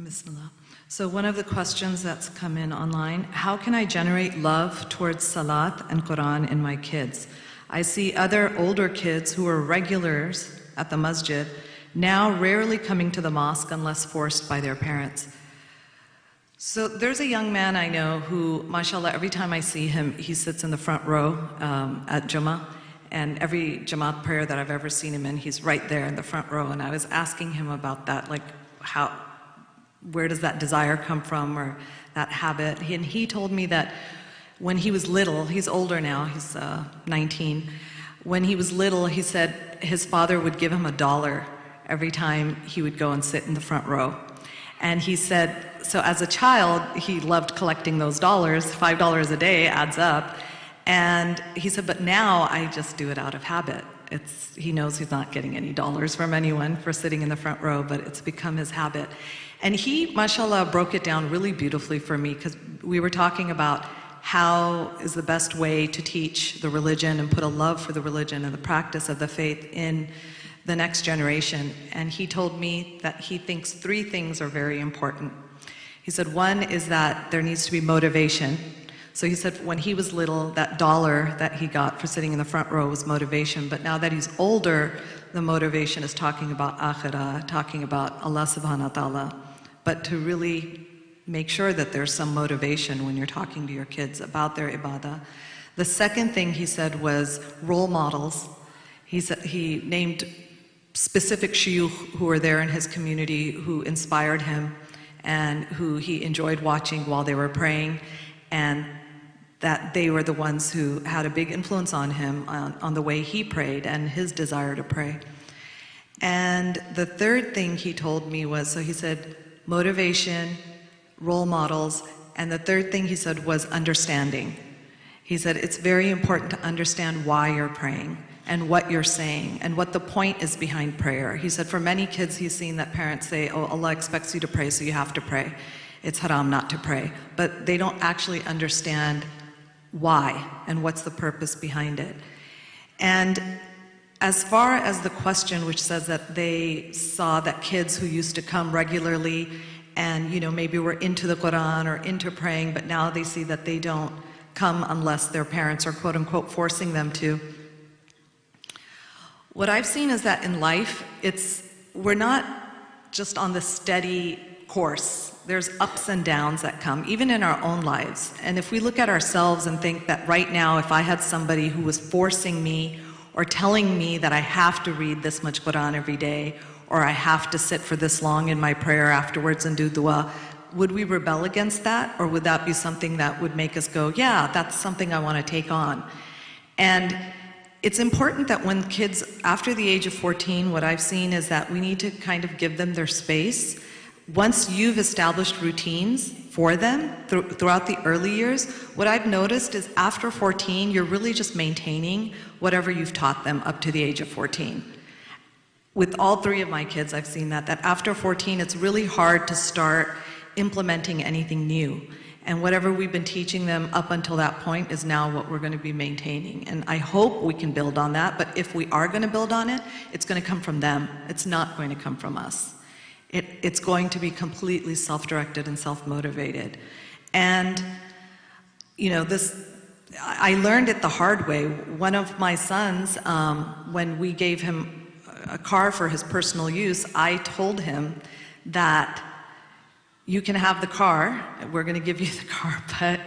Bismillah. So one of the questions that's come in online, how can I generate love towards Salat and Qur'an in my kids? I see other older kids who are regulars at the masjid now rarely coming to the mosque unless forced by their parents. So there's a young man I know who, mashallah, every time I see him, he sits in the front row at Jummah, and every Jamaat prayer that I've ever seen him in, he's right there in the front row. And I was asking him about that, like where does that desire come from, or that habit? And he told me that when he was little, he's older now, he's 19. When he was little, he said his father would give him $1 every time he would go and sit in the front row. And he said, so as a child, he loved collecting those dollars. $5 a day adds up. And he said, but now I just do it out of habit. He knows he's not getting any dollars from anyone for sitting in the front row, but it's become his habit. And he, mashallah, broke it down really beautifully for me, because we were talking about how is the best way to teach the religion and put a love for the religion and the practice of the faith in the next generation. And he told me that he thinks 3 things are very important. He said one is that there needs to be motivation. So he said when he was little, that $1 that he got for sitting in the front row was motivation. But now that he's older, the motivation is talking about akhirah, talking about Allah subhanahu wa ta'ala. But to really make sure that there's some motivation when you're talking to your kids about their ibadah. The second thing he said was role models. He named specific shuyukh who were there in his community who inspired him and who he enjoyed watching while they were praying, and that they were the ones who had a big influence on him on the way he prayed and his desire to pray. And the third thing he told me was, so he said motivation, role models, and the third thing he said was understanding. He said it's very important to understand why you're praying and what you're saying and what the point is behind prayer. He said for many kids he's seen that parents say, oh, Allah expects you to pray, so you have to pray. It's haram not to pray. But they don't actually understand why and what's the purpose behind it. And as far as the question which says that they saw that kids who used to come regularly and maybe were into the Qur'an or into praying, but now they see that they don't come unless their parents are quote unquote forcing them to. What I've seen is that in life, we're not just on the steady course. There's ups and downs that come, even in our own lives. And if we look at ourselves and think that right now, if I had somebody who was forcing me or telling me that I have to read this much Qur'an every day, or I have to sit for this long in my prayer afterwards and do dua, would we rebel against that? Or would that be something that would make us go, yeah, that's something I want to take on? And it's important that when kids, after the age of 14, what I've seen is that we need to kind of give them their space. Once you've established routines for them throughout the early years, what I've noticed is after 14, you're really just maintaining whatever you've taught them up to the age of 14. With all 3 of my kids, I've seen that after 14, it's really hard to start implementing anything new. And whatever we've been teaching them up until that point is now what we're going to be maintaining. And I hope we can build on that, but if we are going to build on it, it's going to come from them. It's not going to come from us. It's going to be completely self-directed and self-motivated. And, I learned it the hard way. One of my sons, when we gave him a car for his personal use, I told him that you can have the car, we're going to give you the car, but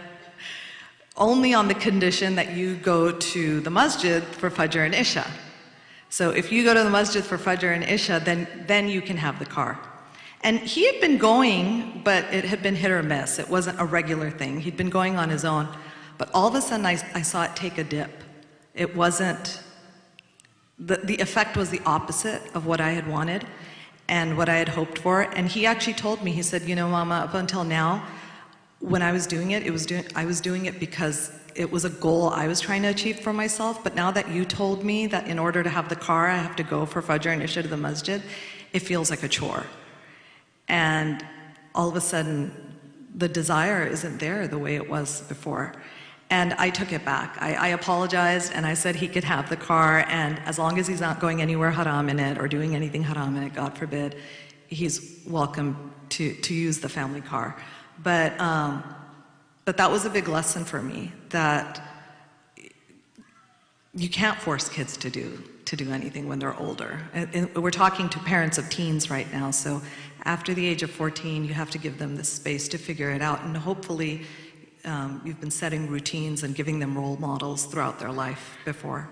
only on the condition that you go to the masjid for Fajr and Isha. So if you go to the masjid for Fajr and Isha, then you can have the car. And he had been going, but it had been hit or miss. It wasn't a regular thing. He'd been going on his own. But all of a sudden, I saw it take a dip. It wasn't, the effect was the opposite of what I had wanted and what I had hoped for. And he actually told me, he said, Mama, up until now, when I was doing it, I was doing it because it was a goal I was trying to achieve for myself. But now that you told me that in order to have the car, I have to go for Fajr and Isha to the masjid, it feels like a chore. And all of a sudden, the desire isn't there the way it was before. And I took it back. I apologized and I said he could have the car, and as long as he's not going anywhere haram in it or doing anything haram in it, God forbid, he's welcome to use the family car. But that was a big lesson for me, that you can't force kids to do anything when they're older. And we're talking to parents of teens right now, so after the age of 14, you have to give them the space to figure it out, and hopefully you've been setting routines and giving them role models throughout their life before.